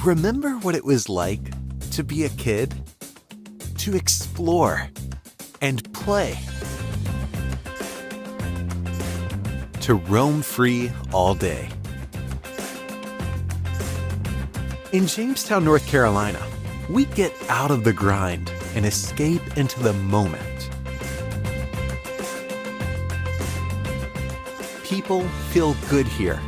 Remember what it was like to be a kid? To explore and play. To roam free all day. In Jamestown, North Carolina, we get out of the grind and escape into the moment. People feel good here.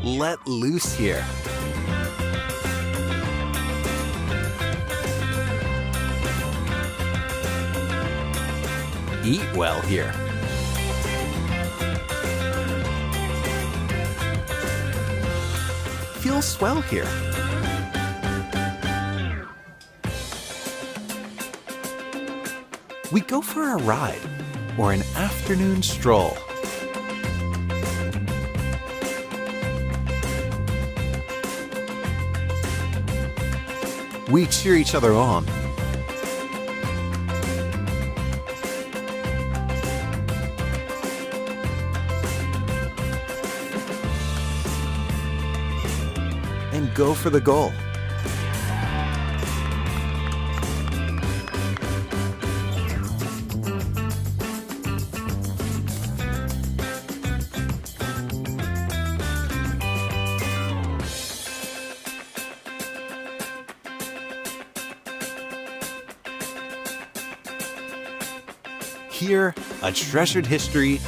Let loose here. Eat well here. Feel swell here. We go for a ride or an afternoon stroll. We cheer each other on. And go for the goal. Here, a treasured history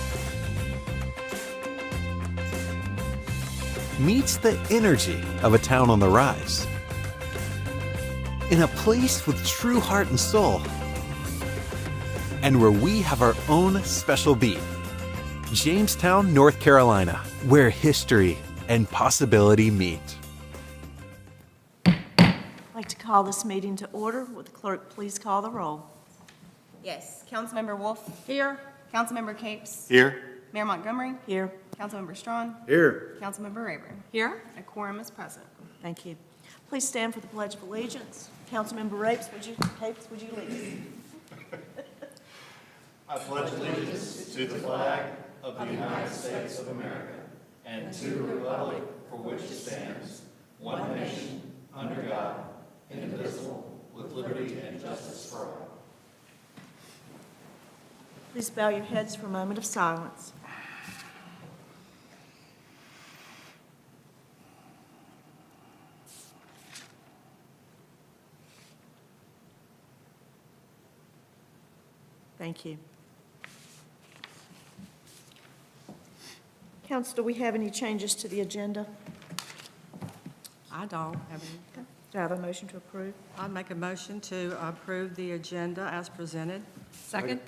meets the energy of a town on the rise. In a place with true heart and soul, and where we have our own special beat. Jamestown, North Carolina, where history and possibility meet. I'd like to call this meeting to order. Would the clerk please call the roll? Yes. Councilmember Wolf. Here. Councilmember Capes. Here. Mayor Montgomery. Here. Councilmember Strawn. Here. Councilmember Rayburn. Here. A quorum is present. Thank you. Please stand for the Pledge of Allegiance. Councilmember Capes, would you lead us? I pledge allegiance to the flag of the United States of America and to the republic for which it stands, one nation, under God, indivisible, with liberty and justice for all. Please bow your heads for a moment of silence. Thank you. Council, do we have any changes to the agenda? I don't have any. Do I have a motion to approve? I'd make a motion to approve the agenda as presented. Second.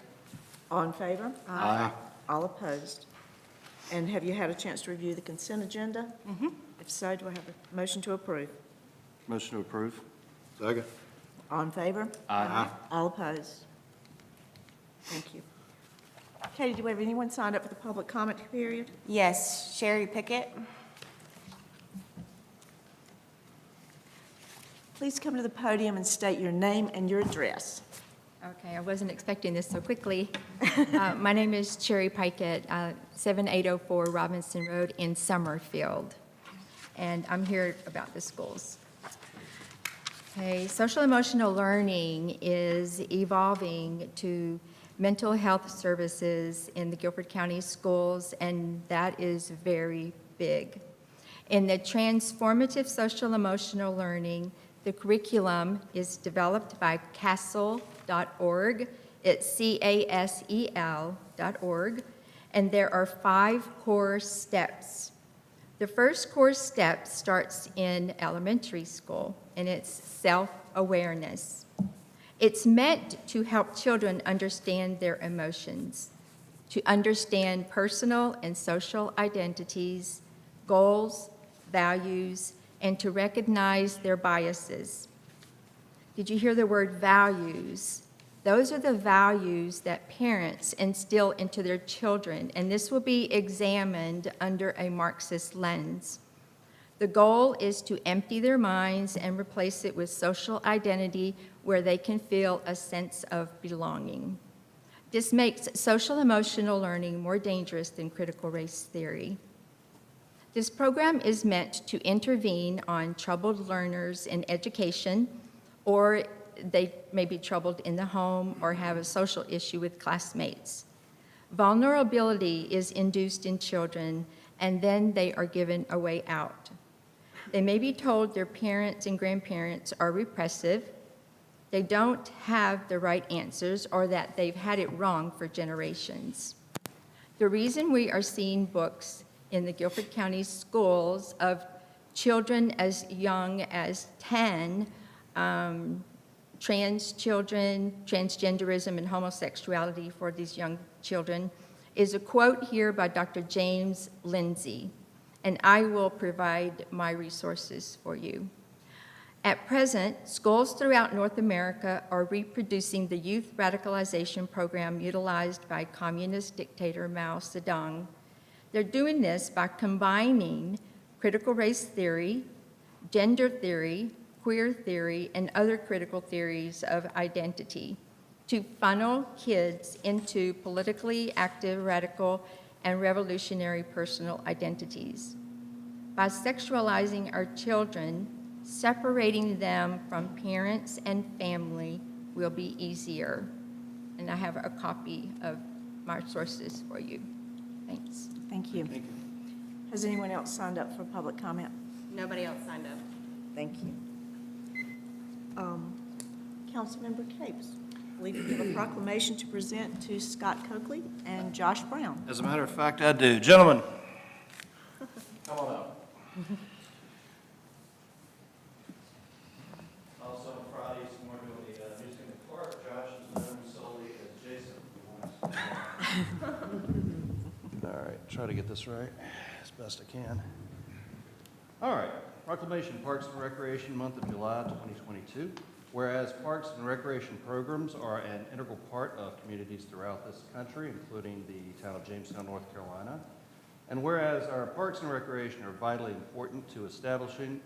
All in favor? Aye. All opposed? And have you had a chance to review the consent agenda? Mm-hmm. If so, do I have a motion to approve? Motion to approve. Second. All in favor? Aye. All opposed? Thank you. Katie, do we have anyone signed up for the public comment period? Yes. Sherry Pickett. Please come to the podium and state your name and your address. Okay, I wasn't expecting this so quickly. My name is Cherry Pikett, 7804 Robinson Road in Summerfield, and I'm here about the schools. Okay, social emotional learning is evolving to mental health services in the Guilford County schools, and that is very big. In the transformative social emotional learning, the curriculum is developed by CASEL.org. It's CASEL.org, and there are 5 core steps. The first core step starts in elementary school, and it's self-awareness. It's meant to help children understand their emotions, to understand personal and social identities, goals, values, and to recognize their biases. Did you hear the word values? Those are the values that parents instill into their children, and this will be examined under a Marxist lens. The goal is to empty their minds and replace it with social identity where they can feel a sense of belonging. This makes social emotional learning more dangerous than critical race theory. This program is meant to intervene on troubled learners in education, or they may be troubled in the home or have a social issue with classmates. Vulnerability is induced in children, and then they are given a way out. They may be told their parents and grandparents are repressive, they don't have the right answers, or that they've had it wrong for generations. The reason we are seeing books in the Guilford County schools of children as young as 10, trans children, transgenderism, and homosexuality for these young children, is a quote here by Dr. James Lindsay, and I will provide my resources for you. At present, schools throughout North America are reproducing the youth radicalization program utilized by communist dictator Mao Zedong. They're doing this by combining critical race theory, gender theory, queer theory, and other critical theories of identity to funnel kids into politically active, radical, and revolutionary personal identities. By sexualizing our children, separating them from parents and family will be easier. And I have a copy of my sources for you. Thanks. Thank you. Has anyone else signed up for public comment? Nobody else signed up. Thank you. Councilmember Capes, I believe you have a proclamation to present to Scott Coakley and Josh Brown. As a matter of fact, I do. Gentlemen, come on up. Also on Fridays, more to the music in the park. Josh is known solely as Jason. All right, try to get this right as best I can. All right, proclamation, Parks and Recreation Month of July 2022. Whereas parks and recreation programs are an integral part of communities throughout this country, including the town of Jamestown, North Carolina. And whereas our parks and recreation are vitally important to establishing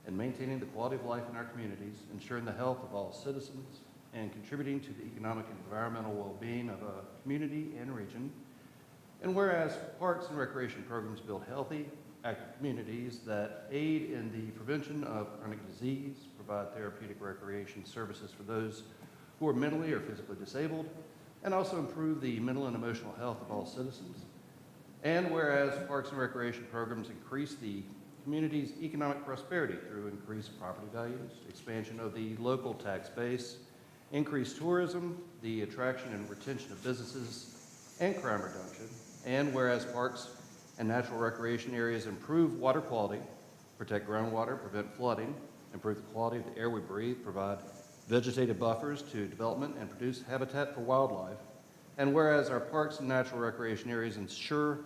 and maintaining the quality of life in our communities, ensuring the health of all citizens, and contributing to the economic and environmental well-being of a community and region. And whereas parks and recreation programs build healthy, active communities that aid in the prevention of chronic disease, provide therapeutic recreation services for those who are mentally or physically disabled, and also improve the mental and emotional health of all citizens. And whereas parks and recreation programs increase the community's economic prosperity through increased property values, expansion of the local tax base, increased tourism, the attraction and retention of businesses, and crime reduction. And whereas parks and natural recreation areas improve water quality, protect groundwater, prevent flooding, improve the quality of the air we breathe, provide vegetative buffers to development, and produce habitat for wildlife. And whereas our parks and natural recreation areas ensure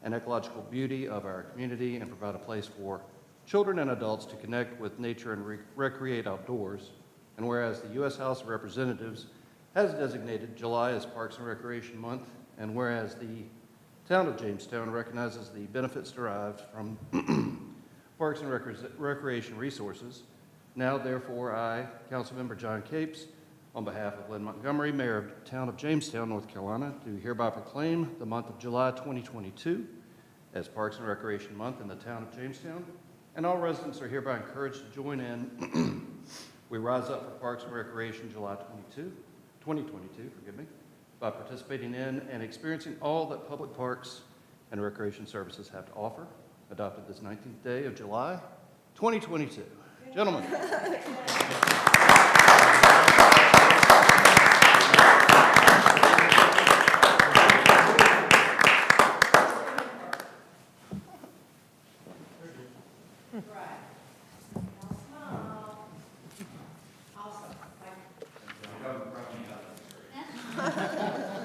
an ecological beauty of our community and provide a place for children and adults to connect with nature and recreate outdoors. And whereas the U.S. House of Representatives has designated July as Parks and Recreation Month, and whereas the town of Jamestown recognizes the benefits derived from parks and recreation resources. Now, therefore, I, Councilmember John Capes, on behalf of Lynn Montgomery, Mayor of the town of Jamestown, North Carolina, do hereby proclaim the month of July 2022 as Parks and Recreation Month in the town of Jamestown, and all residents are hereby encouraged to join in. We rise up for Parks and Recreation July 2022, by participating in and experiencing all that public parks and recreation services have to offer, adopted this 19th day of July, 2022. Gentlemen.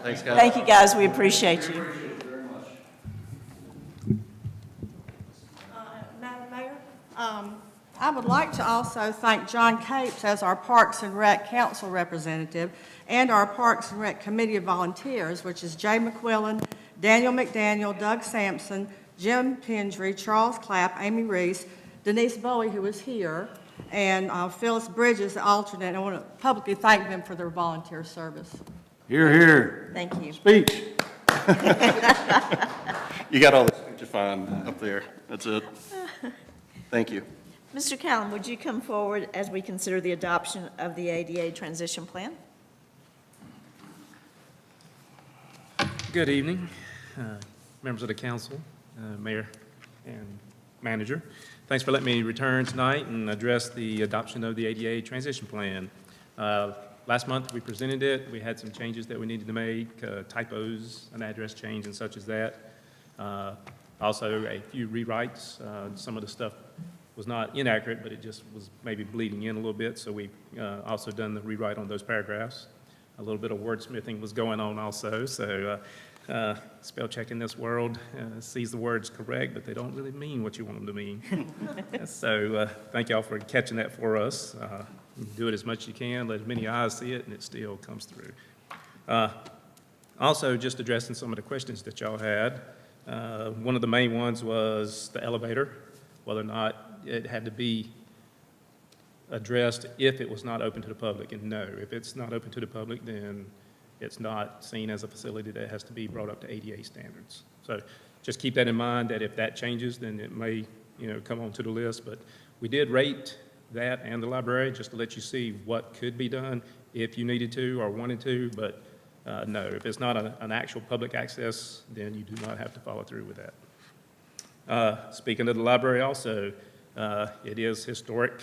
Thanks, guys. Thank you, guys. We appreciate you. Madam Mayor, I would like to also thank John Capes as our Parks and Rec Council representative and our Parks and Rec Committee of Volunteers, which is Jay McQuillan, Daniel McDaniel, Doug Sampson, Jim Pendry, Charles Clapp, Amy Reese, Denise Bowie, who is here, and Phyllis Bridges, the alternate. I want to publicly thank them for their volunteer service. Hear, hear. Thank you. Speech. You got all the speechifying up there. That's it. Thank you. Mr. Callum, would you come forward as we consider the adoption of the ADA transition plan? Good evening, members of the council, mayor, and manager. Thanks for letting me return tonight and address the adoption of the ADA transition plan. Last month, we presented it. We had some changes that we needed to make, typos, an address change and such as that. Also, a few rewrites. Some of the stuff was not inaccurate, but it just was maybe bleeding in a little bit, so we also done the rewrite on those paragraphs. A little bit of wordsmithing was going on also, so spell check in this world sees the words correct, but they don't really mean what you want them to mean. So thank y'all for catching that for us. Do it as much as you can, let as many eyes see it, and it still comes through. Also, just addressing some of the questions that y'all had. One of the main ones was the elevator, whether or not it had to be addressed if it was not open to the public, and no, if it's not open to the public, then it's not seen as a facility that has to be brought up to ADA standards. So just keep that in mind, that if that changes, then it may, come onto the list, but we did rate that and the library just to let you see what could be done if you needed to or wanted to, but no, if it's not an actual public access, then you do not have to follow through with that. Speaking of the library also, it is historic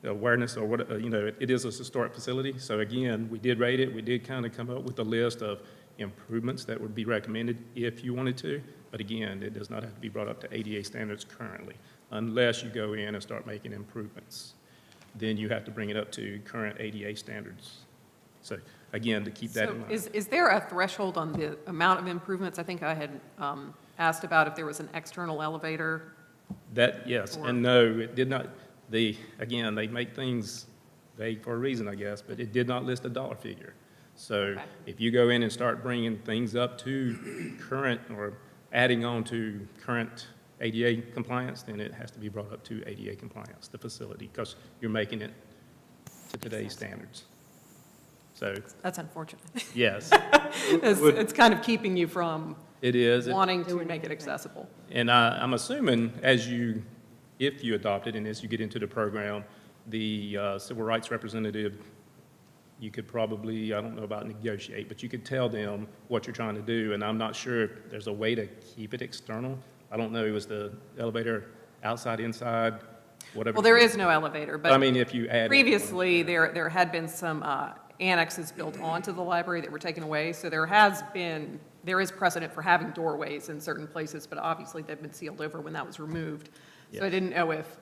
awareness, or what, it is a historic facility. So again, we did rate it. We did kind of come up with a list of improvements that would be recommended if you wanted to. But again, it does not have to be brought up to ADA standards currently, unless you go in and start making improvements. Then you have to bring it up to current ADA standards. So again, to keep that in mind. Is there a threshold on the amount of improvements? I think I had asked about if there was an external elevator. That, yes, and no, it did not. Again, they make things vague for a reason, I guess, but it did not list a dollar figure. So Okay. if you go in and start bringing things up to current or adding on to current ADA compliance, then it has to be brought up to ADA compliance, the facility, because you're making it to today's standards. So, That's unfortunate. yes, It's kind of keeping you from it is. wanting to make it accessible. And I'm assuming if you adopt it and as you get into the program, the civil rights representative, you could probably, I don't know about negotiate, but you could tell them what you're trying to do. And I'm not sure if there's a way to keep it external. I don't know, was the elevator outside, inside, whatever? Well, there is no elevator, but I mean, if you add. previously, there had been some annexes built onto the library that were taken away. So there is precedent for having doorways in certain places, but obviously they've been sealed over when that was removed. So I Yes. didn't know if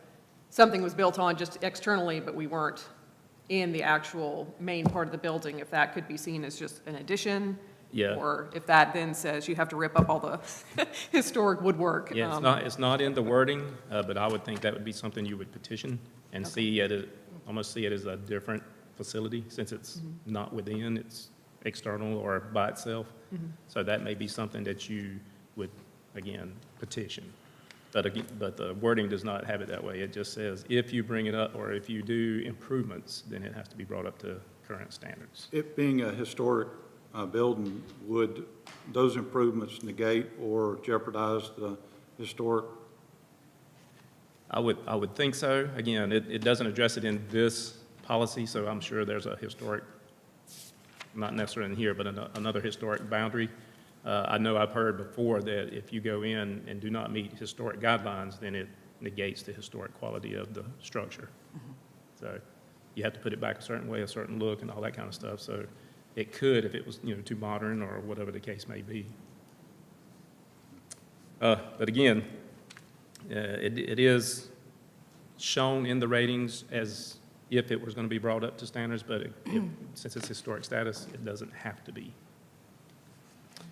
something was built on just externally, but we weren't in the actual main part of the building, if that could be seen as just an addition. Yeah. Or if that then says you have to rip up all the historic woodwork. Yeah, it's not in the wording, but I would think that would be something you would petition and almost see it as a different facility, since it's not within, it's external or by itself. So that may be something that you would, again, petition. But the wording does not have it that way. It just says if you bring it up or if you do improvements, then it has to be brought up to current standards. It being a historic building, would those improvements negate or jeopardize the historic? I would think so. Again, it doesn't address it in this policy, so I'm sure there's a historic, not necessarily in here, but another historic boundary. I know I've heard before that if you go in and do not meet historic guidelines, then it negates the historic quality of the structure. So you have to put it back a certain way, a certain look, and all that kind of stuff. So it could, if it was, too modern or whatever the case may be. But again, it is shown in the ratings as if it was going to be brought up to standards, but since it's historic status, it doesn't have to be.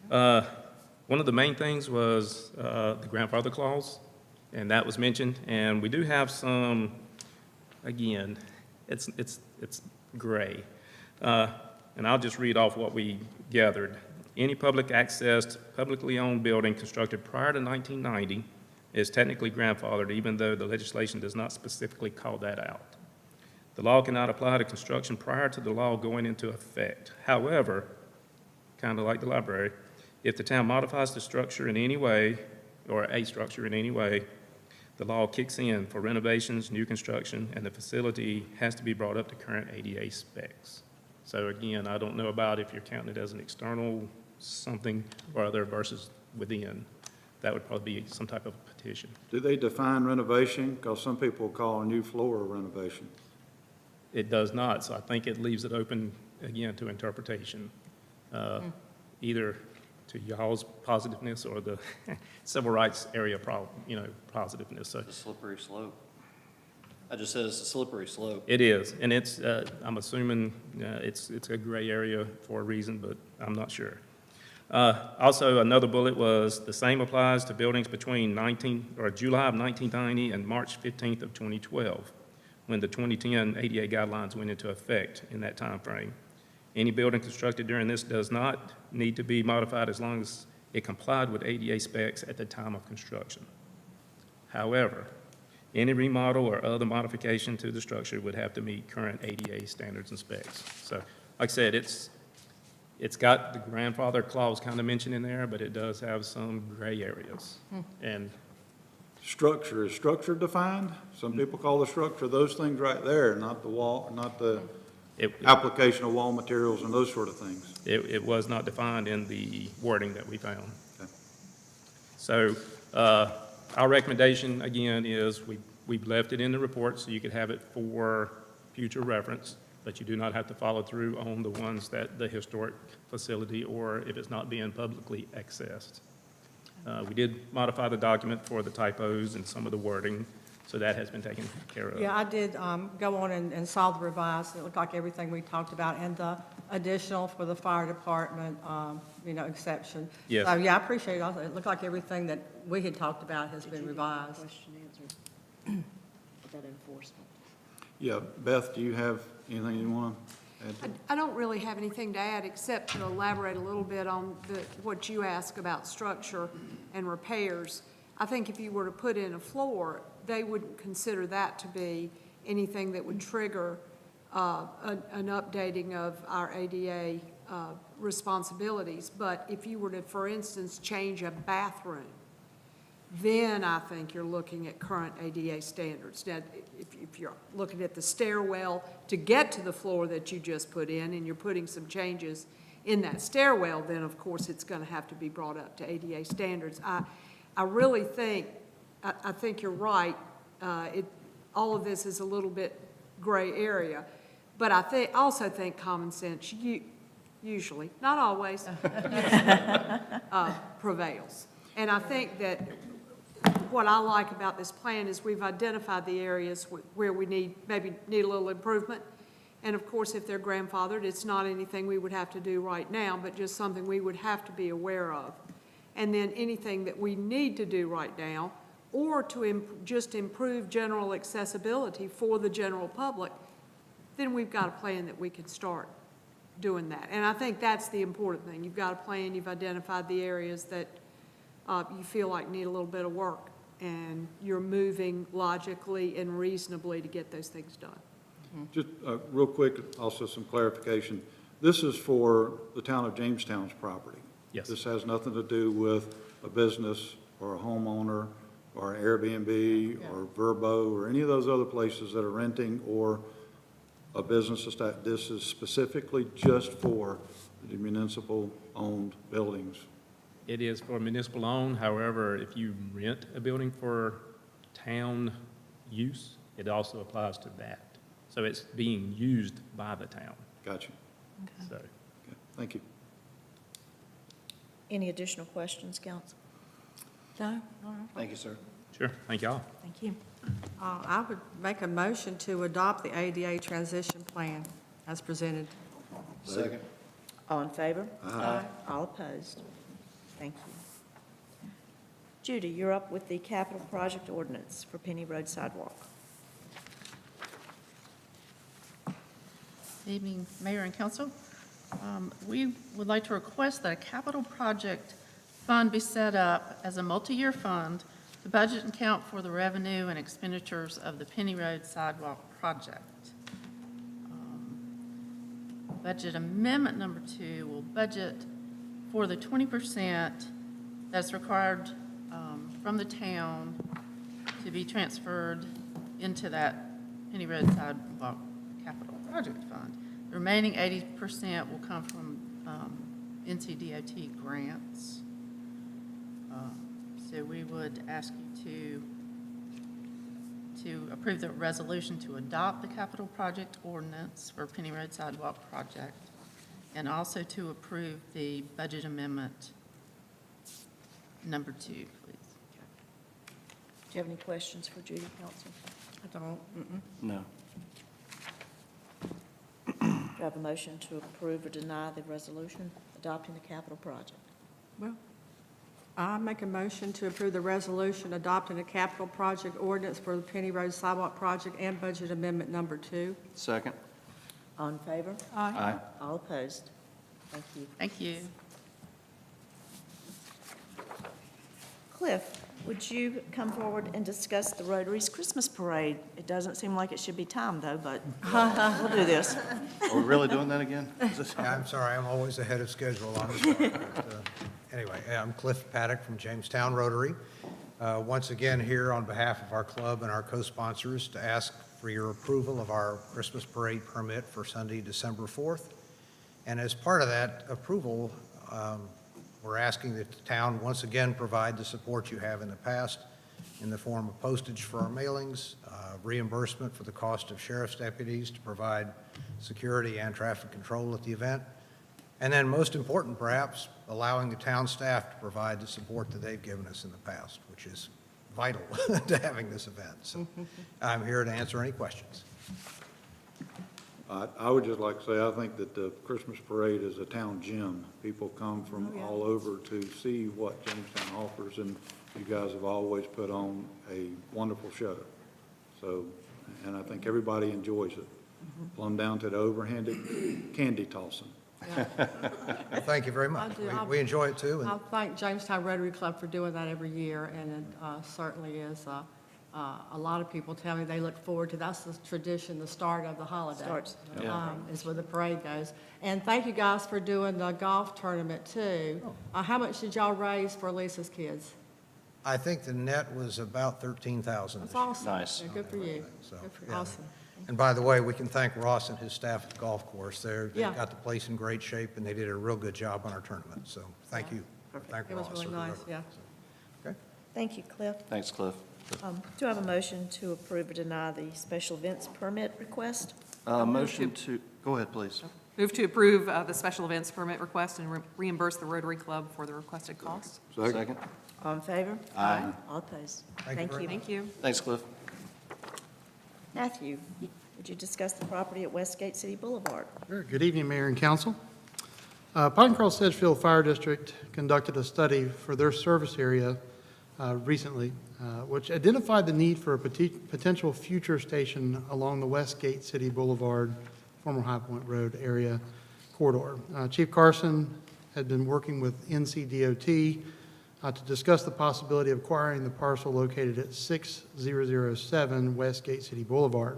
One of the main things was the grandfather clause, and that was mentioned. And we do have some, again, it's gray. And I'll just read off what we gathered. Any public accessed, publicly owned building constructed prior to 1990 is technically grandfathered, even though the legislation does not specifically call that out. The law cannot apply to construction prior to the law going into effect. However, kind of like the library, if the town modifies the structure in any way, or a structure in any way, the law kicks in for renovations, new construction, and the facility has to be brought up to current ADA specs. So again, I don't know about if you're counting it as an external something or other versus within. That would probably be some type of petition. Do they define renovation? Because some people call a new floor a renovation. It does not, so I think it leaves it open, again, to interpretation, either to y'all's positiveness or the civil rights area positiveness. So It's a slippery slope. I just said it's a slippery slope. it is, and it's, I'm assuming it's a gray area for a reason, but I'm not sure. Also, another bullet was the same applies to buildings between July of 1990 and March 15th of 2012, when the 2010 ADA guidelines went into effect in that time frame. Any building constructed during this does not need to be modified as long as it complied with ADA specs at the time of construction. However, any remodel or other modification to the structure would have to meet current ADA standards and specs. So, like I said, it's got the grandfather clause kind of mentioned in there, but it does have some gray areas. And Structure, is structure defined? Some people call the structure those things right there, not the wall, not the application of wall materials and those sort of things. it was not defined in the wording that we found. Okay. So our recommendation, again, is we've left it in the report so you could have it for future reference, but you do not have to follow through on the ones that the historic facility or if it's not being publicly accessed. We did modify the document for the typos and some of the wording, so that has been taken care of. Yeah, I did go on and saw the revised. It looked like everything we talked about, and the additional for the fire department, exception. Yes. So, yeah, I appreciate it. Also, it looked like everything that we had talked about has been revised. Question answered. About enforcement. Yeah, Beth, do you have anything you want to add to? I don't really have anything to add, except to elaborate a little bit on what you asked about structure and repairs. I think if you were to put in a floor, they wouldn't consider that to be anything that would trigger an updating of our ADA responsibilities. But if you were to, for instance, change a bathroom, then I think you're looking at current ADA standards. Now, if you're looking at the stairwell to get to the floor that you just put in, and you're putting some changes in that stairwell, then of course it's going to have to be brought up to ADA standards. I really think, I think you're right. All of this is a little bit gray area, but I also think common sense usually, not always, prevails. And I think that what I like about this plan is we've identified the areas where we maybe need a little improvement. And of course, if they're grandfathered, it's not anything we would have to do right now, but just something we would have to be aware of. And then anything that we need to do right now, or to just improve general accessibility for the general public, then we've got a plan that we can start doing that. And I think that's the important thing. You've got a plan, you've identified the areas that you feel like need a little bit of work, and you're moving logically and reasonably to get those things done. Just real quick, also some clarification. This is for the town of Jamestown's property. Yes. This has nothing to do with a business or a homeowner or an Airbnb or Verbo or any of those other places that are renting or a business. This is specifically just for the municipal-owned buildings. It is for municipal owned. However, if you rent a building for town use, it also applies to that. So it's being used by the town. Gotcha. So, Okay. Thank you. Any additional questions, council? No? Thank you, sir. sure, thank y'all. Thank you. I would make a motion to adopt the ADA transition plan as presented. Second. All in favor? Aye. All opposed? Thank you. Judy, you're up with the capital project ordinance for Penny Road sidewalk. Good evening, Mayor and Council. We would like to request that a capital project fund be set up as a multi-year fund to budget and count for the revenue and expenditures of the Penny Road sidewalk project. Budget amendment number 2 will budget for the 20% that's required from the town to be transferred into that Penny Road Sidewalk Capital Project Fund. The remaining 80% will come from NCDOT grants. So we would ask you to approve the resolution to adopt the capital project ordinance for Penny Road Sidewalk Project, and also to approve the budget amendment number 2, please. Do you have any questions for Judy, council? I don't, No. Do you have a motion to approve or deny the resolution adopting the capital project? well, I make a motion to approve the resolution adopting a capital project ordinance for the Penny Road Sidewalk Project and budget amendment number 2. Second? All in favor? Aye. All opposed? Thank you. Thank you. Cliff, would you come forward and discuss the Rotary's Christmas parade? It doesn't seem like it should be timed, though, but we'll do this. Are we really doing that again? Is this- Yeah, I'm sorry, I'm always ahead of schedule on this one. Anyway, I'm Cliff Paddock from Jamestown Rotary. Once again, here on behalf of our club and our co-sponsors to ask for your approval of our Christmas parade permit for Sunday, December 4th. And as part of that approval, we're asking that the town once again provide the support you have in the past in the form of postage for our mailings, reimbursement for the cost of sheriff's deputies to provide security and traffic control at the event, and then most important perhaps, allowing the town staff to provide the support that they've given us in the past, which is vital to having this event. So I'm here to answer any questions. I would just like to say, I think that the Christmas parade is a town gem. People come from all over to see what Jamestown offers, and you guys have always put on a wonderful show. So, and I think everybody enjoys it, plumb down to the overhanded candy tossing. Well, thank you very much. I do. We enjoy it too. And I thank Jamestown Rotary Club for doing that every year, and it certainly is, a lot of people tell me they look forward to, that's the tradition, the start of the holiday. Starts. Is where the parade goes. And thank you guys for doing the golf tournament too. How much did y'all raise for Lisa's kids? I think the net was about 13,000. That's awesome. Nice. Yeah, good for you. So, Good for, yeah. awesome. And by the way, we can thank Ross and his staff at the golf course. They've Yeah. got the place in great shape, and they did a real good job on our tournament. So thank you. Thank It was Ross really or nice, whoever. yeah. Okay. Thank you, Cliff. Thanks, Cliff. Do I have a motion to approve or deny the special events permit request? Motion to, go ahead, please. Move to approve the special events permit request and reimburse the Rotary Club for the requested cost. Second? All in favor? Aye. All opposed? Thank you very Thank you. Thanks, Cliff. Matthew, would you discuss the property at Westgate City Boulevard? Sure. Good evening, Mayor and Council. Pinecross Sedgefield Fire District conducted a study for their service area recently, which identified the need for a potential future station along the Westgate City Boulevard, former High Point Road area corridor. Chief Carson had been working with NCDOT to discuss the possibility of acquiring the parcel located at 6007 Westgate City Boulevard.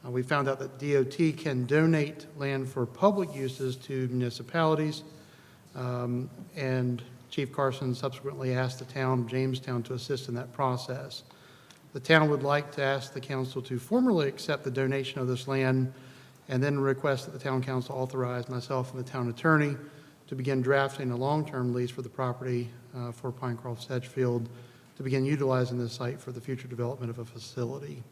We found out that DOT can donate land for public uses to municipalities, and Chief Carson subsequently asked the town of Jamestown to assist in that process. The town would like to ask the council to formally accept the donation of this land and then request that the town council authorize myself and the town attorney to begin drafting a long-term lease for the property for Pinecroft Sedgefield to begin utilizing this site for the future development of a facility.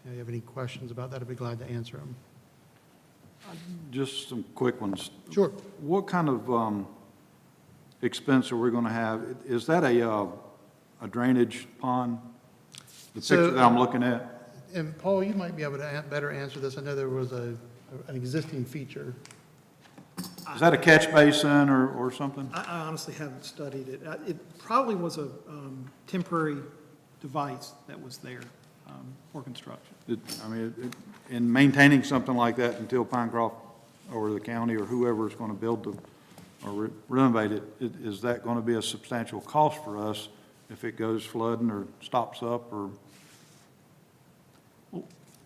If you have any questions about that, I'd be glad to answer them. Just some quick ones. Sure. What kind of expense are we going to have? Is that a drainage pond? The picture that I'm looking at? And Paul, you might be able to better answer this. I know there was an existing feature. Is that a catch basin or something? I honestly haven't studied it. It probably was a temporary device that was there for construction. In maintaining something like that until Pinecroft or the county or whoever is going to build or renovate it, is that going to be a substantial cost for us if it goes flooding or stops up or?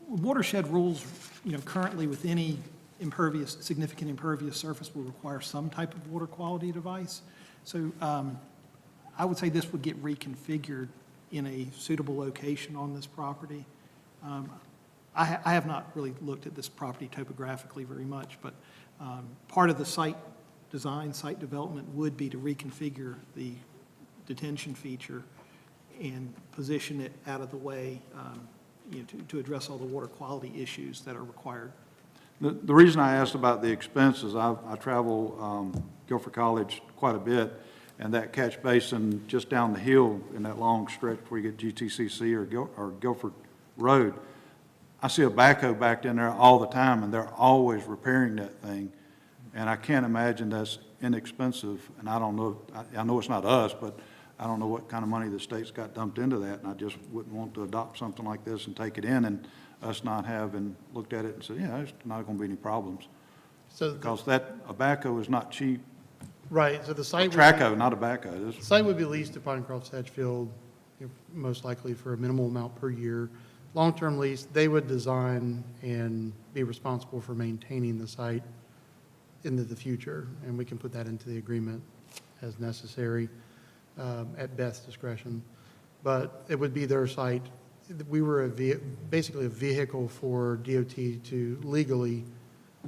Watershed rules, currently with any significant impervious surface will require some type of water quality device. So I would say this would get reconfigured in a suitable location on this property. I have not really looked at this property topographically very much, but part of the site design, site development would be to reconfigure the detention feature and position it out of the way, to address all the water quality issues that are required. The reason I asked about the expenses, I travel Guilford College quite a bit, and that catch basin just down the hill in that long stretch where you get GTCC or Guilford Road, I see a backhoe backed in there all the time, and they're always repairing that thing. And I can't imagine that's inexpensive, and I don't know, I know it's not us, but I don't know what kind of money the state's got dumped into that, and I just wouldn't want to adopt something like this and take it in and us not having looked at it and said, yeah, there's not going to be any problems. So, Because a backhoe is not cheap. right, so the A site. trackhoe, not a backhoe. The site would be leased to Pinecroft Sedgefield, most likely for a minimal amount per year. Long-term lease, they would design and be responsible for maintaining the site into the future, and we can put that into the agreement as necessary, at Beth's discretion. But it would be their site. We were basically a vehicle for DOT to legally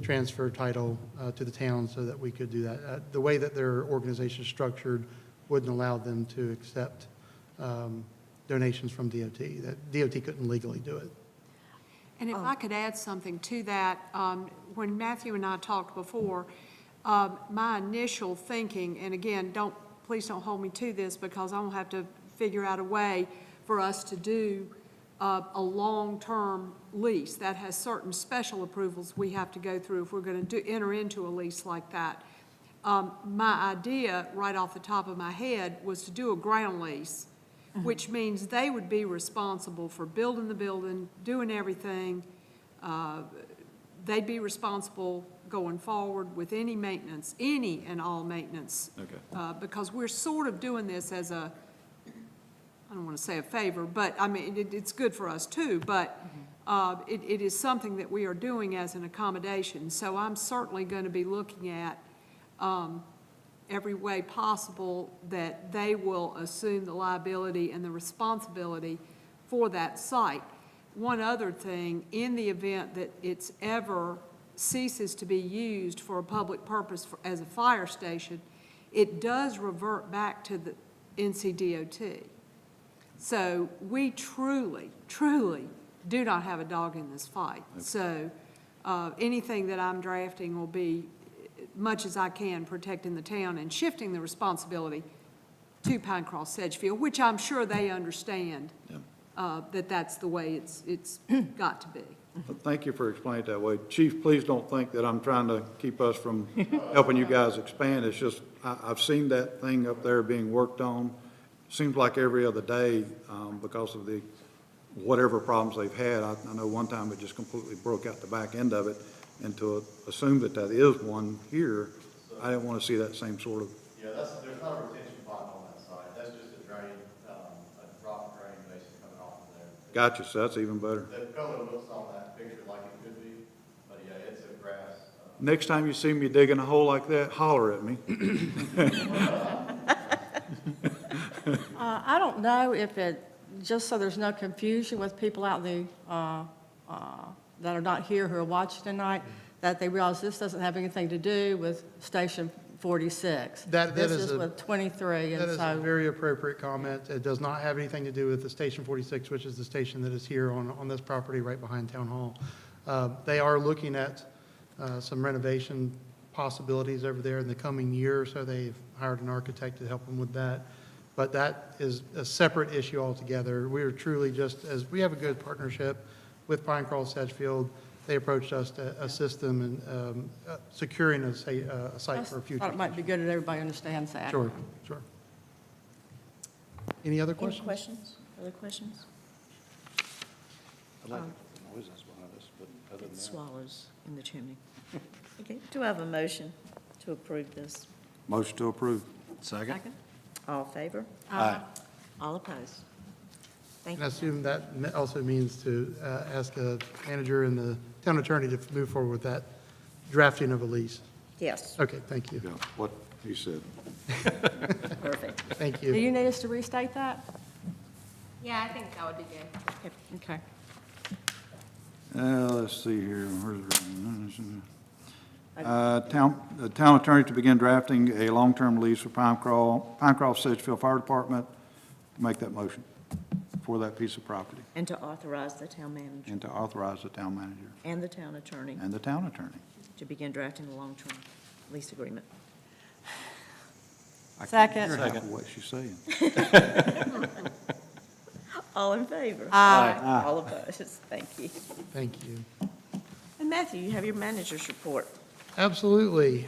transfer title to the town so that we could do that. The way that their organization is structured wouldn't allow them to accept donations from DOT. That DOT couldn't legally do it. And if I could add something to that, when Matthew and I talked before, my initial thinking, and again, please don't hold me to this because I'm gonna have to figure out a way for us to do a long-term lease that has certain special approvals we have to go through if we're gonna enter into a lease like that. My idea, right off the top of my head, was to do a ground lease, which means they would be responsible for building the building, doing everything. They'd be responsible going forward with any maintenance, any and all maintenance. Okay. Because we're sort of doing this as I don't want to say a favor, but I mean, it's good for us too, but it is something that we are doing as an accommodation. So I'm certainly going to be looking at every way possible that they will assume the liability and the responsibility for that site. One other thing, in the event that it's ever ceases to be used for a public purpose as a fire station, it does revert back to the NCDOT. So we truly, truly do not have a dog in this fight. Okay. So anything that I'm drafting will be, much as I can, protecting the town and shifting the responsibility to Pinecroft Sedgefield, which I'm sure they understand. Yeah. That that's the way it's got to be. Well, thank you for explaining it that way. Chief, please don't think that I'm trying to keep us from helping you guys expand. It's just, I've seen that thing up there being worked on, seems like every other day, because of the whatever problems they've had. I know one time it just completely broke out the back end of it, and to assume that that is one here, I didn't want to see that same sort of. Yeah, there's not a retention pond on that site. That's just a drain, a rock drain basin coming off of there. Gotcha, so that's even better. The color looks on that picture like it could be, but yeah, it's a grass. Next time you see me digging a hole like that, holler at me. I don't know if it, just so there's no confusion with people out there that are not here who are watching tonight, that they realize this doesn't have anything to do with Station 46. This is with 23, and That is a so, very appropriate comment. It does not have anything to do with the Station 46, which is the station that is here on this property right behind Town Hall. They are looking at some renovation possibilities over there in the coming year or so. They've hired an architect to help them with that. But that is a separate issue altogether. We are truly just, as we have a good partnership with Pinecroft Sedgefield, they approached us to assist them in securing a site for a future. I thought it might be good that everybody understands that. Sure, sure. Any other Any questions? questions? Other questions? I like the noise that's behind us, but other than that. Swallows in the chimney. Okay, do I have a motion to approve this? Motion to approve. Second. All in favor? Aye. All opposed? Thank And I you. assume that also means to ask a manager and the town attorney to move forward with that drafting of a lease. Yes, Okay, thank you. Yeah, what he said. perfect. Thank Do you. you need us to restate that? Yeah, I think that would be good. Okay. Let's see here. The town attorney to begin drafting a long-term lease for Pinecroft Sedgefield Fire Department. Make that motion for that piece of property, And to authorize the town manager and to authorize the town manager and the town attorney and the town attorney. to begin drafting the long-term lease agreement. I can't Second. hear half of what she's saying. All in favor? Aye. All opposed? Thank you. Thank you. And Matthew, you have your manager's report. Absolutely.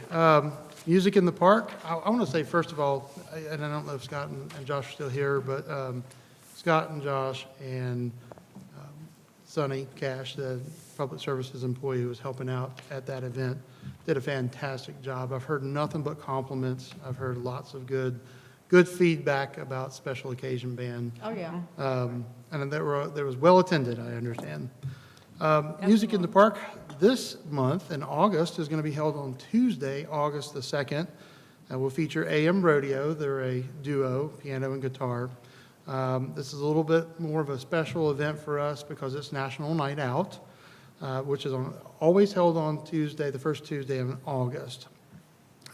Music in the park. I want to say, first of all, and I don't know if Scott and Josh are still here, but Scott and Josh and Sonny Cash, the public services employee who was helping out at that event, did a fantastic job. I've heard nothing but compliments. I've heard lots of good feedback about Special Occasion Band. Oh, yeah. And there was well attended, I understand. Music in the Park this month in August is going to be held on Tuesday, August the 2nd. Will feature AM Rodeo. They're a duo, piano and guitar. This is a little bit more of a special event for us because it's National Night Out, which is always held on Tuesday, the first Tuesday in August.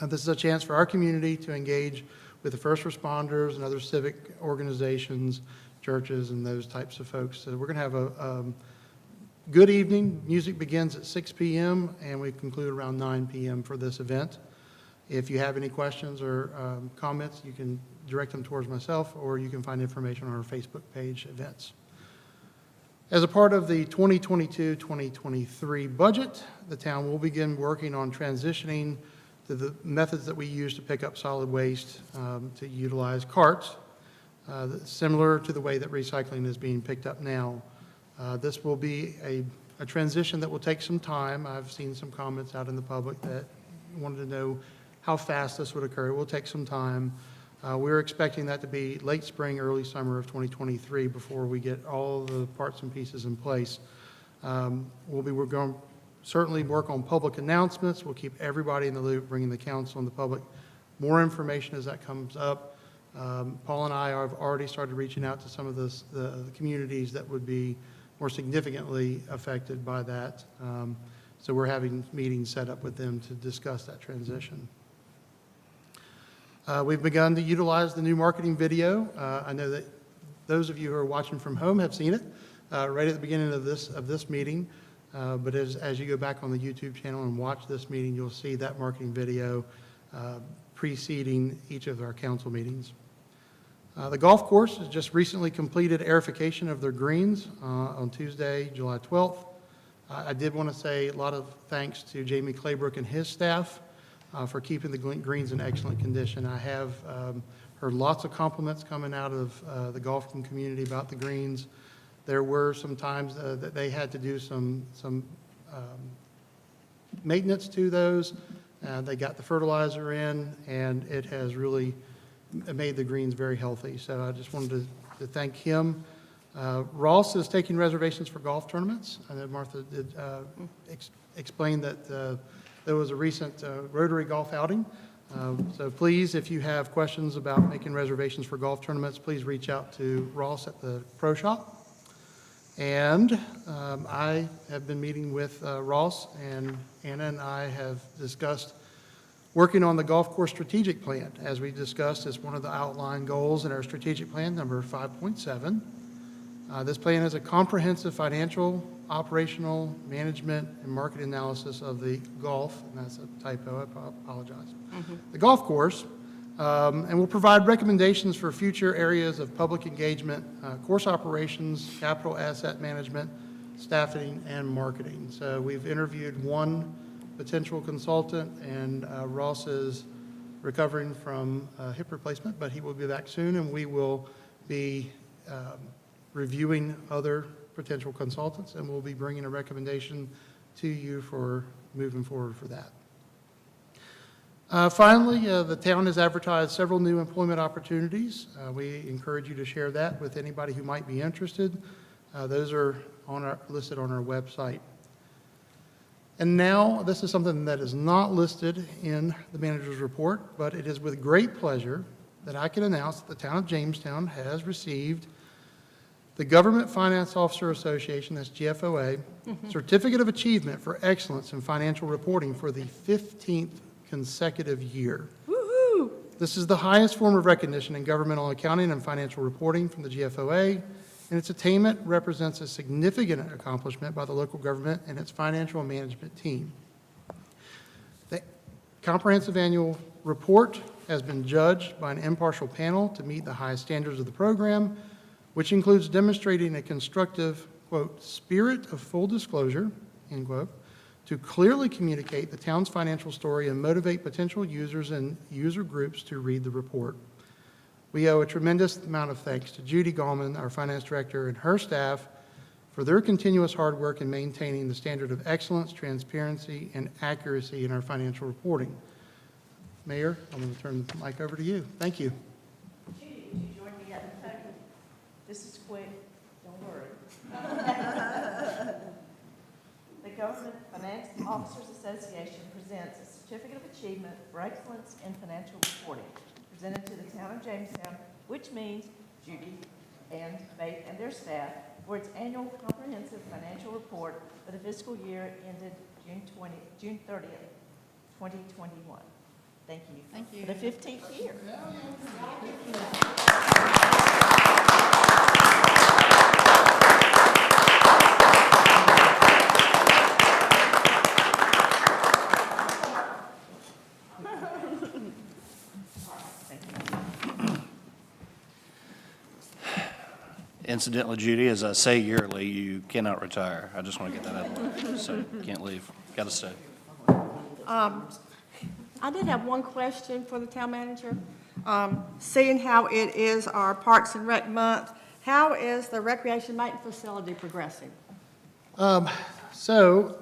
This is a chance for our community to engage with the first responders and other civic organizations, churches, and those types of folks. So we're going to have a good evening. Music begins at 6 p.m. and we conclude around 9 p.m. for this event. If you have any questions or comments, you can direct them towards myself, or you can find information on our Facebook page, events. As a part of the 2022-2023 budget, the town will begin working on transitioning to the methods that we use to pick up solid waste, to utilize carts, similar to the way that recycling is being picked up now. This will be a transition that will take some time. I've seen some comments out in the public that wanted to know how fast this would occur. It will take some time. We're expecting that to be late spring, early summer of 2023 before we get all the parts and pieces in place. We're going to certainly work on public announcements. We'll keep everybody in the loop, bringing the council and the public more information as that comes up. Paul and I have already started reaching out to some of the communities that would be more significantly affected by that. So we're having meetings set up with them to discuss that transition. We've begun to utilize the new marketing video. I know that those of you who are watching from home have seen it right at the beginning of this meeting. But as you go back on the YouTube channel and watch this meeting, you'll see that marketing video preceding each of our council meetings. The golf course has just recently completed aerification of their greens on Tuesday, July 12th. I did want to say a lot of thanks to Jamie Claybrook and his staff for keeping the greens in excellent condition. I have heard lots of compliments coming out of the golfing community about the greens. There were some times that they had to do some maintenance to those. They got the fertilizer in, and it has really made the greens very healthy. So I just wanted to thank him. Ross is taking reservations for golf tournaments. I know Martha did explain that there was a recent Rotary golf outing. So please, if you have questions about making reservations for golf tournaments, please reach out to Ross at the Pro Shop. And I have been meeting with Ross, and Anna and I have discussed working on the golf course strategic plan. As we discussed, it's one of the outline goals in our strategic plan, number 5.7. This plan is a comprehensive financial, operational, management, and market analysis of the golf, and that's a typo, I apologize, the golf course, and will provide recommendations for future areas of public engagement, course operations, capital asset management, staffing, and marketing. So we've interviewed one potential consultant, and Ross is recovering from hip replacement, but he will be back soon, and we will be reviewing other potential consultants, and we'll be bringing a recommendation to you for moving forward for that. Finally, the town has advertised several new employment opportunities. We encourage you to share that with anybody who might be interested. Those are listed on our website. And now, this is something that is not listed in the manager's report, but it is with great pleasure that I can announce that the town of Jamestown has received the Government Finance Officer Association, that's GFOA, Certificate of Achievement for Excellence in Financial Reporting for the 15th consecutive year. Woo-hoo! This is the highest form of recognition in governmental accounting and financial reporting from the GFOA, and its attainment represents a significant accomplishment by the local government and its financial and management team. The comprehensive annual report has been judged by an impartial panel to meet the highest standards of the program, which includes demonstrating a constructive, quote, spirit of full disclosure, end quote, to clearly communicate the town's financial story and motivate potential users and user groups to read the report. We owe a tremendous amount of thanks to Judy Gallman, our finance director, and her staff for their continuous hard work in maintaining the standard of excellence, transparency, and accuracy in our financial reporting. Mayor, I'm going to turn the mic over to you. Thank you. Judy, would you join me at the podium? This is quick, don't worry. The Government Finance Officers Association presents a Certificate of Achievement for Excellence in Financial Reporting, presented to the town of Jamestown, which means Judy and Faith and their staff, for its annual comprehensive financial report for the fiscal year ended June 30th, 2021. Thank you. Thank you. For the 15th year. Incidentally, Judy, as I say yearly, you cannot retire. I just want to get that out of the way. So you can't leave. Got to stay. I did have one question for the town manager. Seeing how it is our Parks and Rec month, how is the recreation maintenance facility progressing? So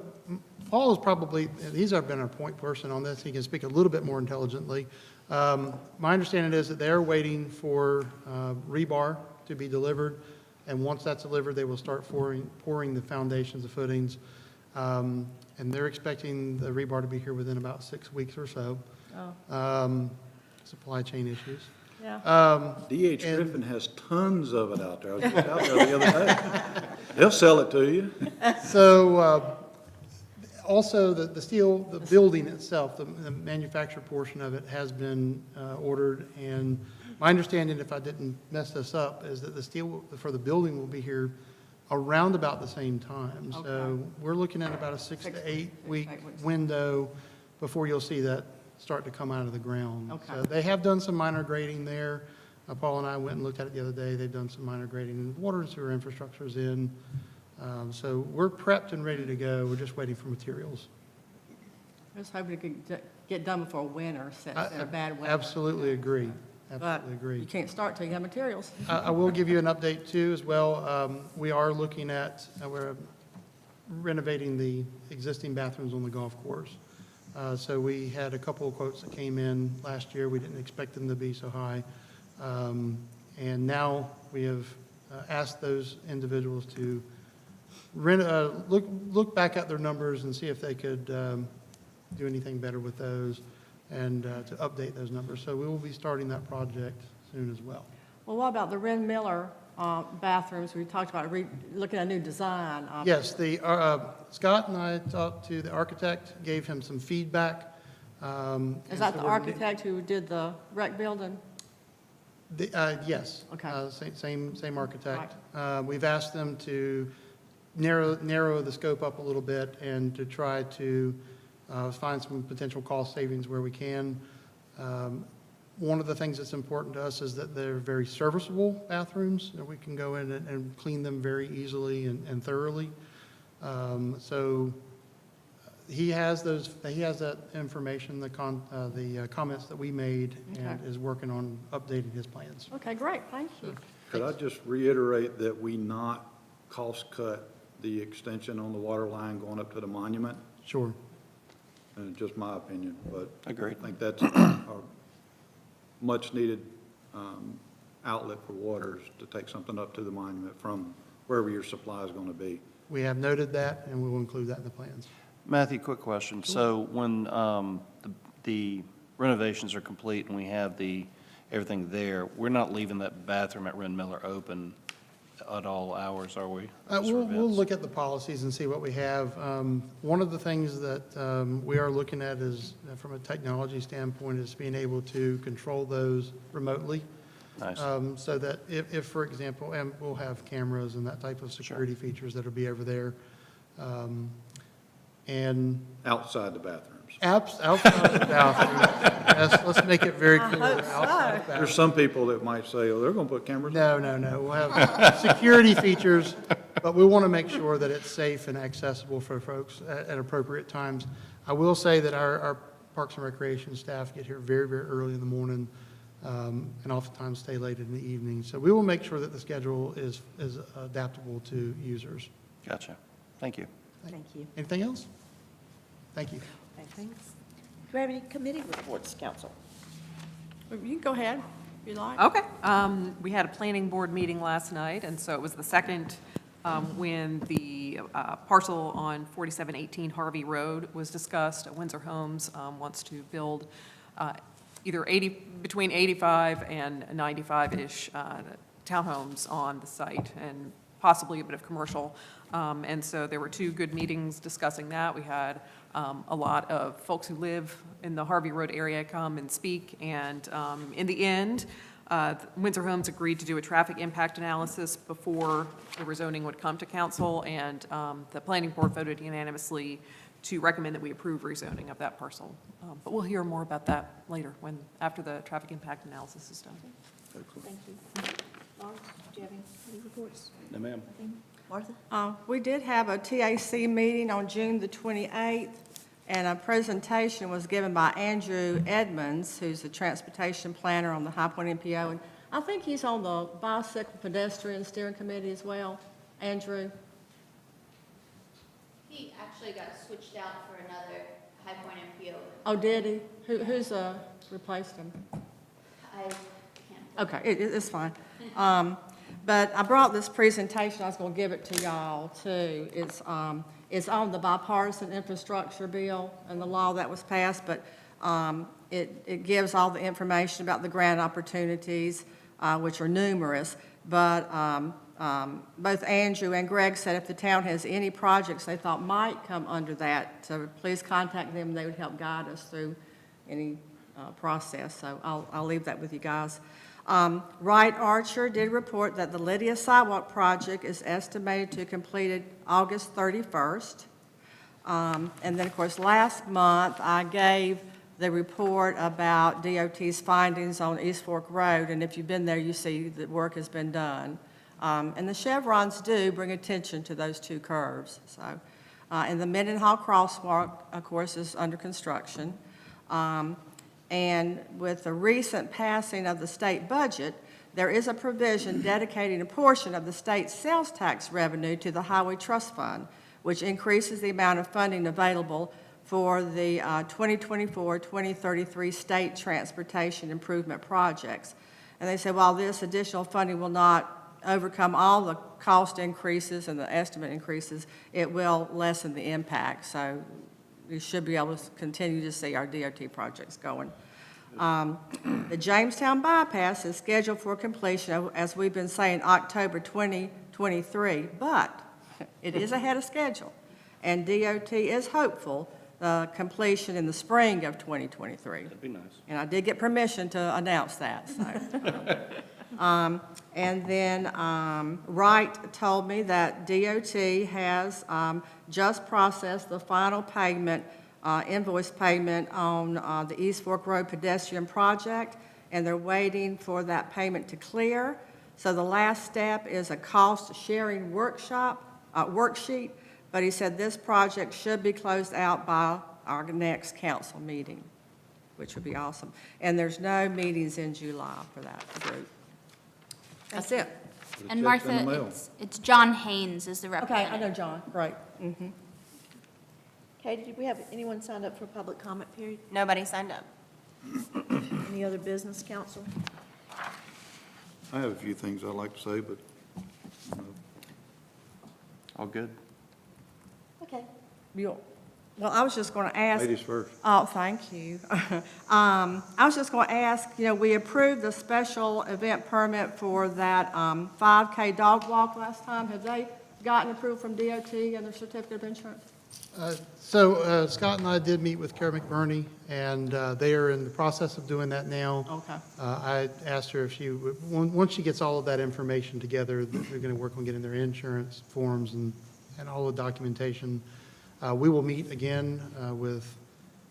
Paul is probably, he's been our point person on this. He can speak a little bit more intelligently. My understanding is that they're waiting for rebar to be delivered, and once that's delivered, they will start pouring the foundations, the footings, and they're expecting the rebar to be here within about 6 weeks or so. Supply chain issues. Yeah. D.H. Griffin has tons of it out there. I was just out there the other day. They'll sell it to you. So also, the steel, the building itself, the manufactured portion of it has been ordered, and my understanding, if I didn't mess this up, is that the steel for the building will be here around about the same time. Okay. So we're looking at about a 6 to 8 week window before you'll see that start to come out of the ground. Okay. So they have done some minor grading there. Paul and I went and looked at it the other day. They've done some minor grading, and water and sewer infrastructure is in. So we're prepped and ready to go. We're just waiting for materials. I was hoping it could get done before winter sets in a bad weather. Absolutely agree. But Absolutely agree. you can't start till you have materials. I will give you an update too as well. We are looking at, we're renovating the existing bathrooms on the golf course. So we had a couple of quotes that came in last year. We didn't expect them to be so high. And now we have asked those individuals to look back at their numbers and see if they could do anything better with those, and to update those numbers. So we will be starting that project soon as well. Well, what about the Ren Miller bathrooms? We talked about looking at a new design. Yes, Scott and I talked to the architect, gave him some feedback. Is that the architect who did the rec building? Yes. Okay. Same architect. We've asked them to narrow the scope up a little bit and to try to find some potential cost savings where we can. One of the things that's important to us is that they're very serviceable bathrooms, that we can go in and clean them very easily and thoroughly. So he has that information, the comments that we made, and is working on updating his plans. Okay, great, thank you. Could I just reiterate that we not cost cut the extension on the water line going up to the monument? Sure. And just my opinion, but Agreed. I think that's a much-needed outlet for waters to take something up to the monument from wherever your supply is going to be. We have noted that, and we will include that in the plans. Matthew, quick question. So when the renovations are complete and we have everything there, we're not leaving that bathroom at Ren Miller open at all hours, are we? Just for We'll events? look at the policies and see what we have. One of the things that we are looking at is, from a technology standpoint, is being able to control those remotely. Nice. So that if, for example, and we'll have cameras and that type of security features that'll be over there. And Outside the bathrooms. outside the bathroom, yes, let's make it very clear. hope so. outside the bathroom. There's some people that might say, oh, they're going to put cameras. No. We'll have security features, but we want to make sure that it's safe and accessible for folks at appropriate times. I will say that our Parks and Recreation staff get here very, very early in the morning, and oftentimes stay late in the evening. So we will make sure that the schedule is adaptable to users. Gotcha. Thank you. Thank you. Anything else? Thank you. Thanks. Do we have any committee reports, council? You can go ahead, if you like. Okay. We had a planning board meeting last night, and so it was the second when the parcel on 4718 Harvey Road was discussed. Windsor Homes wants to build either between 85 and 95-ish townhomes on the site, and possibly a bit of commercial. And so there were two good meetings discussing that. We had a lot of folks who live in the Harvey Road area come and speak, and in the end, Windsor Homes agreed to do a traffic impact analysis before the rezoning would come to council, and the planning board voted unanimously to recommend that we approve rezoning of that parcel. But we'll hear more about that later, after the traffic impact analysis is done. Thank you. Lawrence, do you have any reports? No, ma'am. Martha? We did have a TAC meeting on June the 28th, and a presentation was given by Andrew Edmonds, who's the transportation planner on the High Point MPO, and I think he's on the bicycle pedestrian steering committee as well. Andrew? He actually got switched out for another High Point MPO. Oh, did he? Who's replaced him? I can't. Okay, it's fine. But I brought this presentation, I was going to give it to y'all too. It's on the bipartisan infrastructure bill and the law that was passed, but it gives all the information about the grant opportunities, which are numerous. But both Andrew and Greg said if the town has any projects they thought might come under that, so please contact them. They would help guide us through any process. So I'll leave that with you guys. Wright Archer did report that the Lydia Sidewalk project is estimated to completed August 31st. And then, of course, last month I gave the report about DOT's findings on East Fork Road, and if you've been there, you see that work has been done. And the chevrons do bring attention to those two curves. So, and the Mendenhall Crosswalk, of course, is under construction. And with the recent passing of the state budget, there is a provision dedicating a portion of the state's sales tax revenue to the Highway Trust Fund, which increases the amount of funding available for the 2024-2033 state transportation improvement projects. And they said, while this additional funding will not overcome all the cost increases and the estimate increases, it will lessen the impact. So we should be able to continue to see our DOT projects going. The Jamestown bypass is scheduled for completion, as we've been saying, October 2023, but it is ahead of schedule, and DOT is hopeful completion in the spring of 2023. That'd be nice. And I did get permission to announce that. So. And then Wright told me that DOT has just processed the final payment, invoice payment on the East Fork Road pedestrian project, and they're waiting for that payment to clear. So the last step is a cost-sharing worksheet, but he said this project should be closed out by our next council meeting, which would be awesome. And there's no meetings in July for that group. That's it. And Martha, it's John Haynes is the Okay, representative. I know John, right. Mm-hmm. Katie, did we have anyone signed up for a public comment period? Nobody signed up. Any other business, council? I have a few things I'd like to say, but All good? Okay. You Well, I was just going to ask. Ladies first. Oh, thank you. I was just going to ask, we approved the special event permit for that 5K dog walk last time. Have they gotten approval from DOT and their certificate of insurance? So Scott and I did meet with Kara McBurney, and they are in the process of doing that now. Okay. I asked her if she, once she gets all of that information together, they're going to work on getting their insurance forms and all the documentation. We will meet again with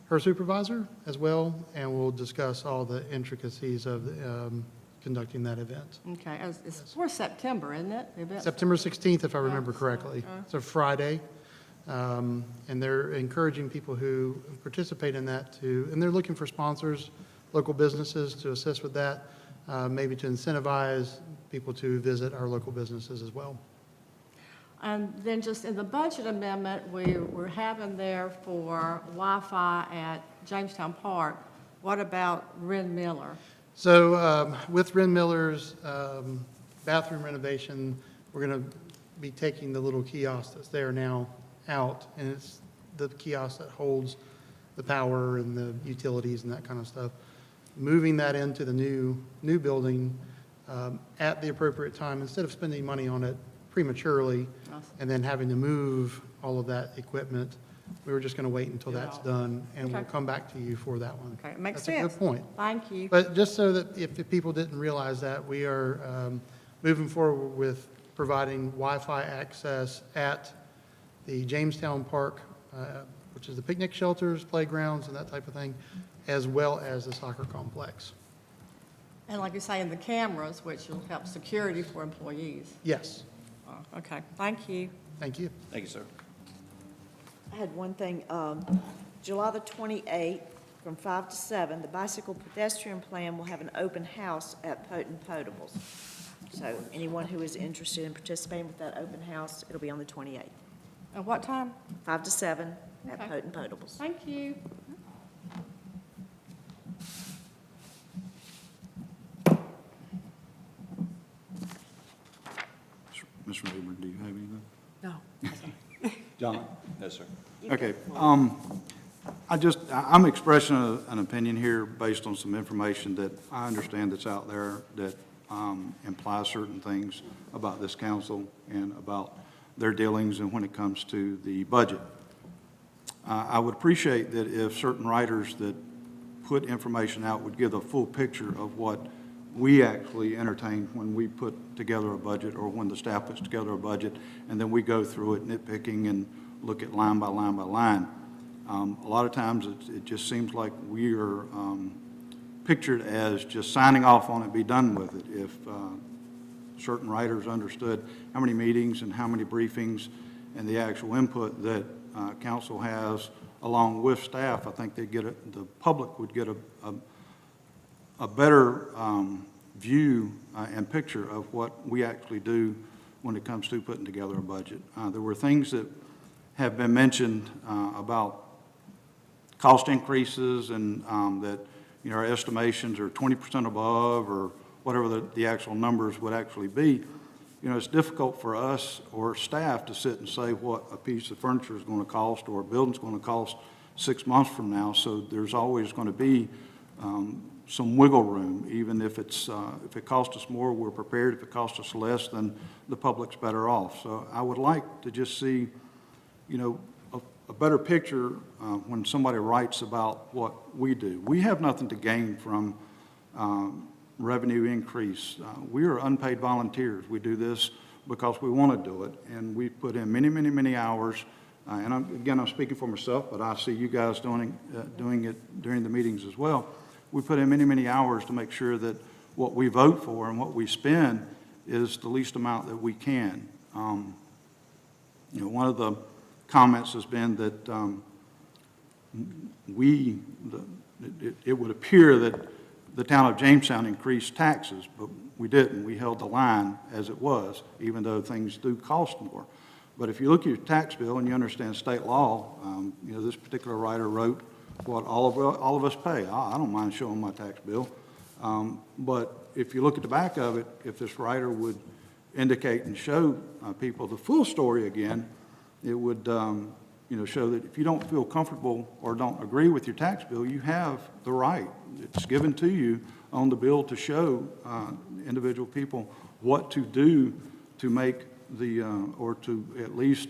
her supervisor as well, and we'll discuss all the intricacies of conducting that event. Okay, it's for September, isn't it? The event? September 16th, if I remember correctly. Okay. It's a Friday. And they're encouraging people who participate in that and they're looking for sponsors, local businesses to assist with that, maybe to incentivize people to visit our local businesses as well. And then just in the budget amendment, we're having there for Wi-Fi at Jamestown Park. What about Ren Miller? So with Ren Miller's bathroom renovation, we're going to be taking the little kiosk that's there now out, and it's the kiosk that holds the power and the utilities and that kind of stuff. Moving that into the new building at the appropriate time, instead of spending money on it prematurely and then having to move all of that equipment, we were just going to wait until that's done, and we'll come back to you for that one. Okay, it makes That's sense. a good point. Thank you. But just so that if the people didn't realize that, we are moving forward with providing Wi-Fi access at the Jamestown Park, which is the picnic shelters, playgrounds, and that type of thing, as well as the soccer complex. And like you say, in the cameras, which will help security for employees. Yes. Oh, okay, thank you. Thank you. Thank you, sir. I had one thing, July the 28th, from 5 to 7, the bicycle pedestrian plan will have an open house at Potent Potables. So anyone who is interested in participating with that open house, it'll be on the 28th. At what time? 5 to 7 at Okay. Potent Potables. Thank you. Mr. Rayburn, do you have anything? No. John? No, sir. Okay, I'm expressing an opinion here based on some information that I understand that's out there that implies certain things about this council and about their dealings and when it comes to the budget. I would appreciate that if certain writers that put information out would give a full picture of what we actually entertain when we put together a budget or when the staff puts together a budget, and then we go through it nitpicking and look at line by line by line. A lot of times it just seems like we are pictured as just signing off on it, be done with it. If certain writers understood how many meetings and how many briefings and the actual input that council has along with staff, I think they'd get the public would get a better view and picture of what we actually do when it comes to putting together a budget. There were things that have been mentioned about cost increases and that, our estimations are 20% above or whatever the actual numbers would actually be. It's difficult for us or staff to sit and say what a piece of furniture is going to cost or a building's going to cost 6 months from now. So there's always going to be some wiggle room, even if if it costs us more, we're prepared. If it costs us less, then the public's better off. So I would like to just see, a better picture when somebody writes about what we do. We have nothing to gain from revenue increase. We are unpaid volunteers. We do this because we want to do it, and we put in many, many, many hours. And I'm speaking for myself, but I see you guys doing it during the meetings as well. We put in many, many hours to make sure that what we vote for and what we spend is the least amount that we can. One of the comments has been that it would appear that the town of Jamestown increased taxes, but we didn't. We held the line as it was, even though things do cost more. But if you look at your tax bill and you understand state law, this particular writer wrote what all of us pay. I don't mind showing my tax bill. But if you look at the back of it, if this writer would indicate and show people the full story again, it would show that if you don't feel comfortable or don't agree with your tax bill, you have the right. It's given to you on the bill to show individual people what to do to make or to at least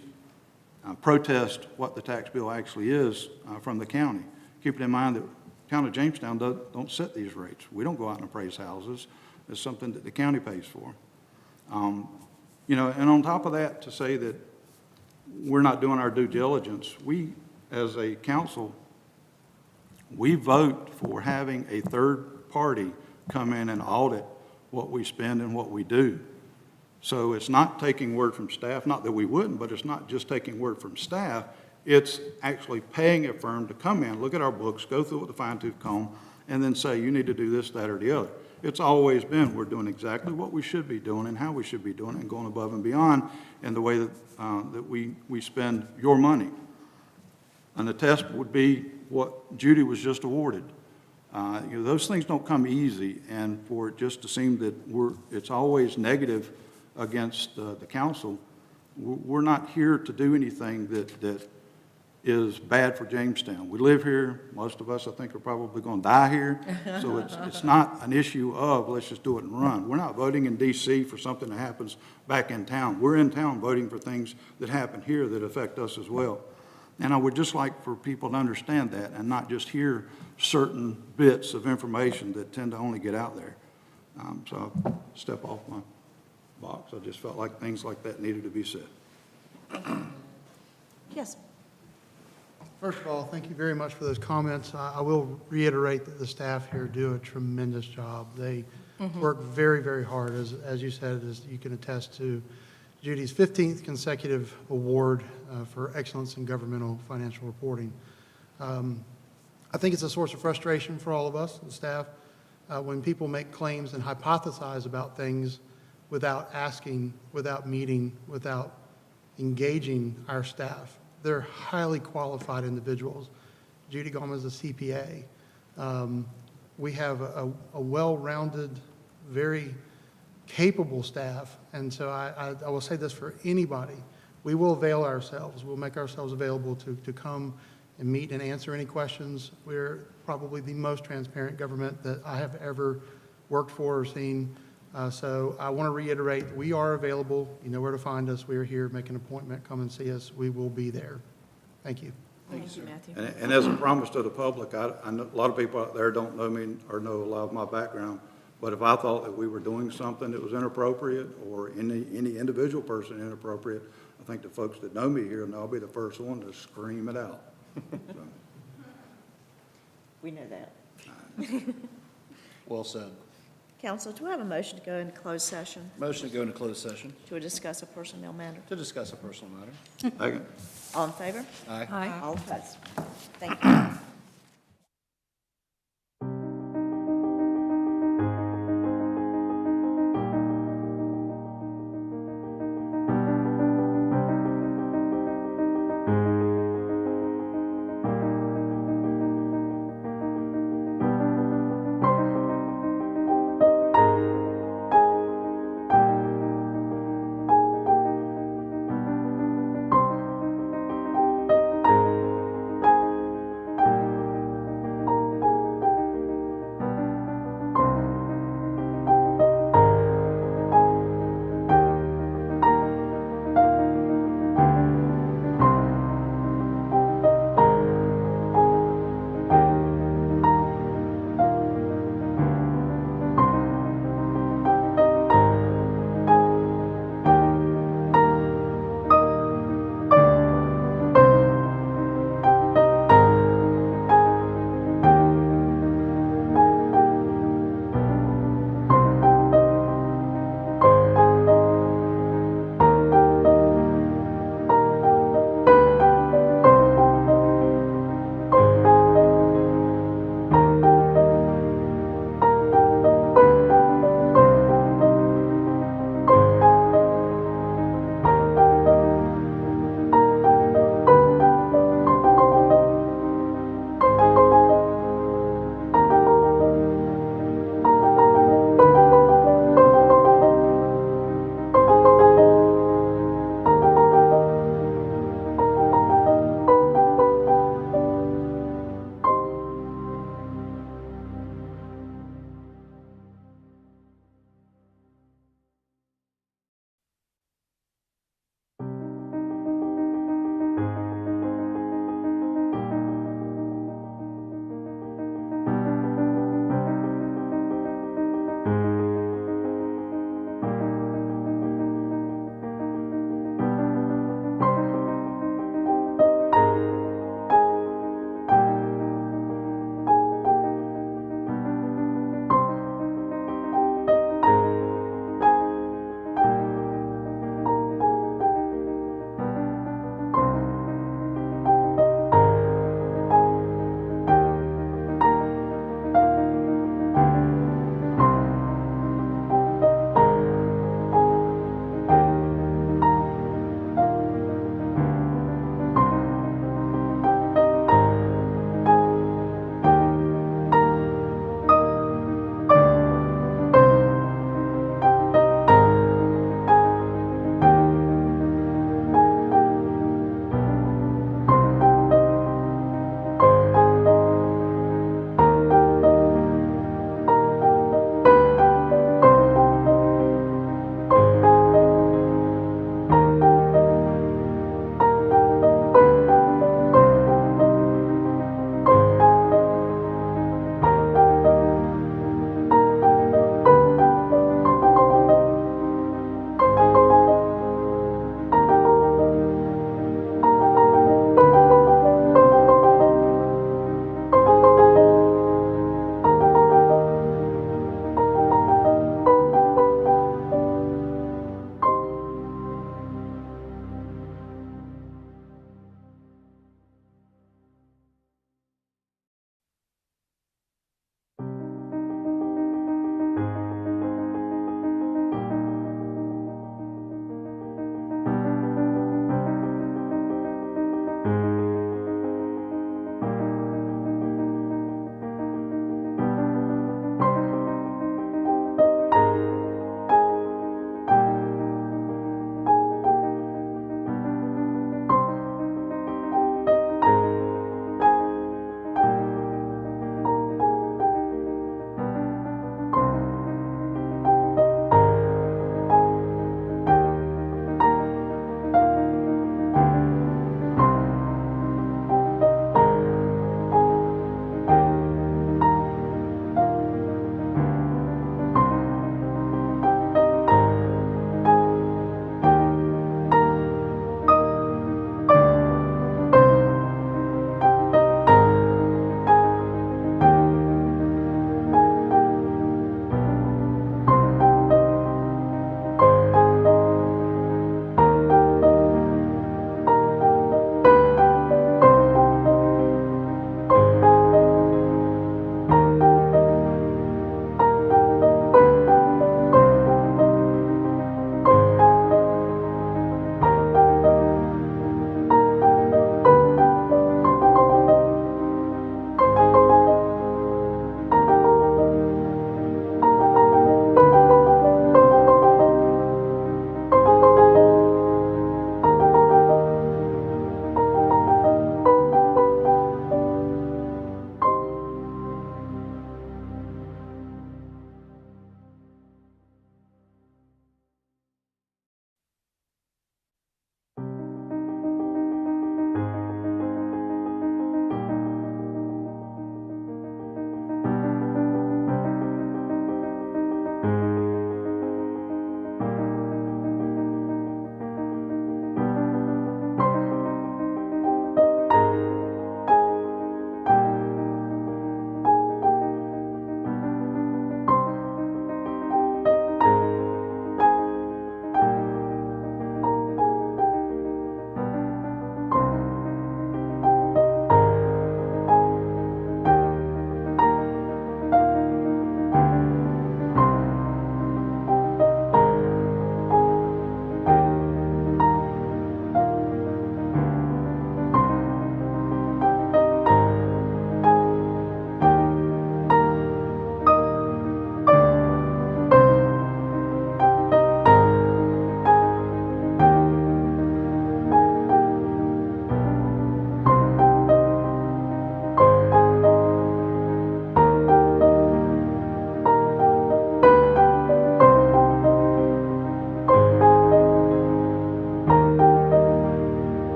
protest what the tax bill actually is from the county. Keeping in mind that the town of Jamestown don't set these rates. We don't go out and appraise houses. It's something that the county pays for. And on top of that, to say that we're not doing our due diligence, we, as a council, we vote for having a third party come in and audit what we spend and what we do. So it's not taking word from staff, not that we wouldn't, but it's not just taking word from staff. It's actually paying a firm to come in, look at our books, go through it with a fine-tooth comb, and then say, you need to do this, that, or the other. It's always been, we're doing exactly what we should be doing and how we should be doing it and going above and beyond in the way that we spend your money. And the test would be what Judy was just awarded. Those things don't come easy, and for it just to seem that it's always negative against the council, we're not here to do anything that is bad for Jamestown. We live here. Most of us, I think, are probably going to die here. So it's not an issue of let's just do it and run. We're not voting in D.C. for something that happens back in town. We're in town voting for things that happen here that affect us as well. And I would just like for people to understand that and not just hear certain bits of information that tend to only get out there. So I'll step off my box. I just felt like things like that needed to be said. Yes. First of all, thank you very much for those comments. I will reiterate that the staff here do a tremendous job. They work very, very hard, as you said, as you can attest to Judy's 15th consecutive award for excellence in governmental financial reporting. I think it's a source of frustration for all of us, the staff, when people make claims and hypothesize about things without asking, without meeting, without engaging our staff. They're highly qualified individuals. Judy Gomez is a CPA. We have a well-rounded, very capable staff, and so I will say this for anybody. We will avail ourselves. We'll make ourselves available to come and meet and answer any questions. We're probably the most transparent government that I have ever worked for or seen. So I want to reiterate, we are available. You know where to find us. We are here. Make an appointment. Come and see us. We will be there. Thank you. Thank you, Matthew. And as a promise to the public, I know a lot of people out there don't know me or know a lot of my background, but if I thought that we were doing something that was inappropriate or any individual person inappropriate, I think the folks that know me here, and I'll be the first one to scream it out. So. We know that. Well said. Council, do I have a motion to go into closed session Motion to go into closed session to discuss a personnel matter? to discuss a personal matter. Second. All in favor? Aye. All opposed? Thank you.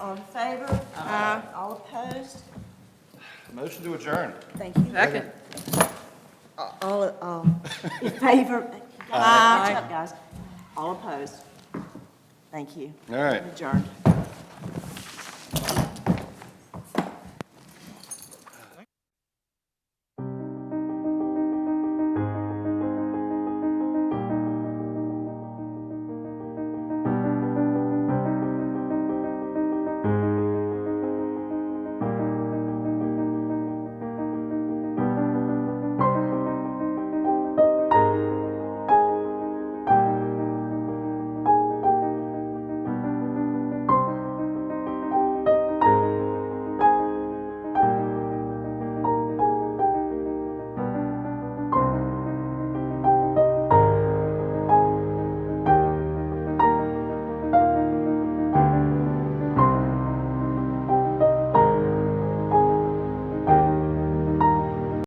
All in favor? Aye. All opposed? Motion to adjourn. Thank you. Second. All in favor? Aye. Guys. All opposed? Thank you. All right. Adjourned.